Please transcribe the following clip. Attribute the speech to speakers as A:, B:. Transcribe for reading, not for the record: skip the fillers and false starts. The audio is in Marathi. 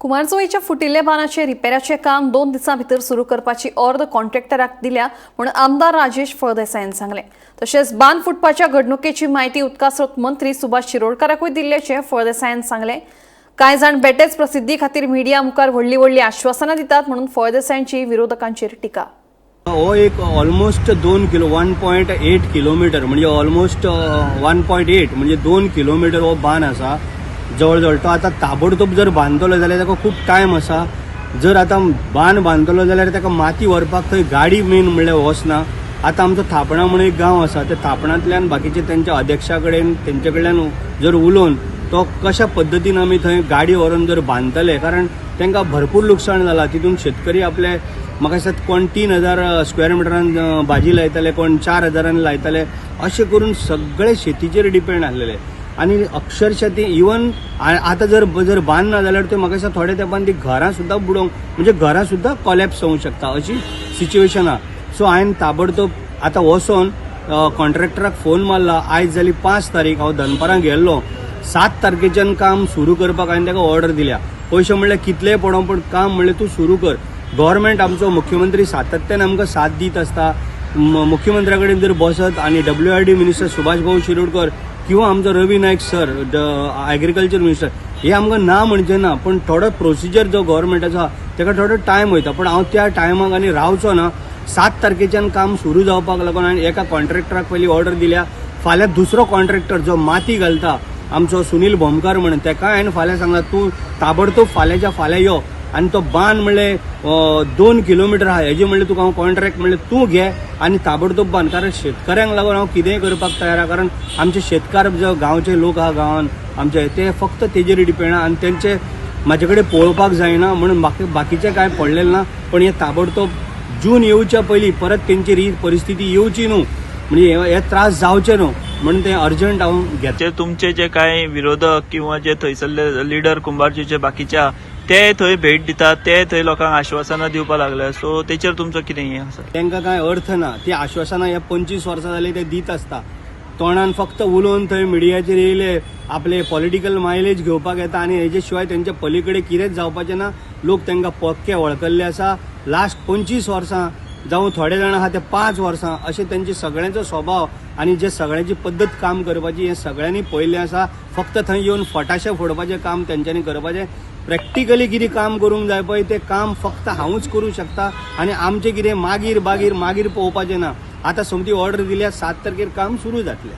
A: कुमारजुईच्या फुटिल्ल्या बांदाचे रिपेराचे काम 2 दिसां भितर सुरू करपाची ऑर्द कॉन्ट्रॅक्टराक दिल्या म्हणून आमदार राजेश फळदेसाईन सांगले। तशेंच बांद फुटपाच्या घडणुकेची माहिती उदका स्रोत मंत्री सुभाष शिरोडकाराकूय दिल्ल्याचे फळदेसाईन सांगले। कांय जाण बेटेच प्रसिद्धी खातीर मिडिया मुखार व्हडली व्हडली आश्वासनां दितात म्हणून फळदेसाईंची विरोधकांचेर टिका।
B: हो एक ऑलमोस्ट 1.8 किलोमीटर म्हणजे ऑलमोस्ट 1.8 म्हणजे 2 किलोमीटर हो बांद आसा। जवळ तो आता ताबडतोब जर बांदतलो जाल्यार ताका खूप टायम आसा। जर आता बांद बांदतलो जाल्यार ताका माती व्हरपाक थंय गाडी मेन म्हणल्यार वचना। आता आमचो थापणा म्हणून एक गांव आसा, त्या थापणांतल्यान बाकीचे त्यांच्या अध्यक्षा कडेन तेंचे कडल्यान जर उलोवन तो कशा पद्दतीन आमी थंय गाडी व्हरून जर बांदतले, कारण तांकां भरपूर लुकसाण जाला। तितून शेतकरी आपले म्हाका दिसता कोण 3000 स्क्वेअर मिटरान भाजी लायताले, कोण 4000 लायताले, अशें करून सगळे शेतीचेर डिपेंड आसलेले। आणि अक्षरशः ते इवन आता जर बांद ना जाल्यार ते म्हाका दिसता थोड्या तेंपान ती घरां सुद्दां बुडोवंक म्हणजे घरां सुद्दां कॉलॅप्स जावंक शकता अशी सिच्युएशन आहा। सो हांवें ताबडतोब आतां वचोन कॉन्ट्रॅक्टराक फोन मारला। आयज जाली 5 तारीख, हांव दनपारां गेल्लो। 7 तारखेच्यान काम सुरू करपाक हांवें ताका ऑर्डर दिल्या। पयशे म्हणल्यार कितलेय पडों, पण काम म्हणल्यार तूं सुरू कर। गव्हर्मेंट आमचो मुख्यमंत्री सातत्यान आमकां साथ दीत आसता। मुख्यमंत्र्या कडेन जर बसत आणि WRD मिनिस्टर सुभाष भाऊ शिरोडकर किंवा आमचो Ravi Naik sir agriculture minister हे आमकां ना म्हणचे ना, पण थोडो प्रोसिजर जो गव्हर्मेंटाचो आहा ताका थोडो टायम वयता, पण हांव त्या टायमाक आनी रावचो ना। 7 तारखेच्यान काम सुरू जावपाक लागून हांवें एका कॉन्ट्रॅक्टराक पयलीं ऑर्डर दिल्या। फाल्यां दुसरो कॉन्ट्रॅक्टर जो माती घालता आमचो सुनील भोमकार म्हणून ताका हांवें फाल्यां सांगला तूं ताबडतोब फाल्यांच्या फाल्यां यो आणि तो बांद म्हणले 2 किलोमीटर आहा, हेजे म्हणले तुका हांव कॉन्ट्रॅक्ट म्हणले तूं घे आणि ताबडतोब बांद। कारण शेतकऱ्यांक लागून हांव कितेंय करपाक तयार आहा, कारण आमचे शेतकार जो गांवचे लोक आहा गांवान आमचे ते फक्त तेजेर डिपेंड आहा आणि तेंचे म्हाजे कडेन पळोवपाक जायना म्हणून बाकीचे कांय पडलेले ना। पण हे ताबडतोब जून येवच्या पयलीं परत तेंचेर ही परिस्थिती येवची न्हू, म्हणजे हे त्रास जावचे न्हू म्हणून ते अर्जंट हांव घेतले।
C: तुमचे जे कांय विरोधक किंवा जे थंयसरले लिडर कुंभारजीचे बाकीच्या ते थंय भेट दितात, ते थंय लोकांक आश्वासनां दिवपाक लागले, सो तेचेर तुमचो कितें हें आसा?
B: तांकां कांय अर्थ ना। ती आश्वासनां हे 25 वर्सां जाली ते दीत आसता, तोंडान फक्त उलोवन थंय मिडियाचेर येयले आपले पॉलिटिकल मायलेज घेवपाक येता आणि हेजे शिवाय तेंचे पलीकडे कितेंच जावपाचें ना। लोक तांकां पक्के वळखल्ले आसा। लास्ट 25 वर्सां जावं थोडे जाण आहा ते 5 वर्सां अशें तेंचे सगळ्यांचो स्वभाव आणि जे सगळ्यांची पद्दत काम करपाची हे सगळ्यांनी पळयल्लें आसा। फक्त थंय येवन फटाशे फोडपाचें काम तेंच्यांनी करपाचें। प्रॅक्टिकली कितें काम करूंक जाय पळय तें काम फक्त हांवूच करूंक शकता आणि आमचें कितें मागीर पळोवपाचें ना। आतां समजी ऑर्डर दिल्या 7 तारखेर काम सुरू जातलें।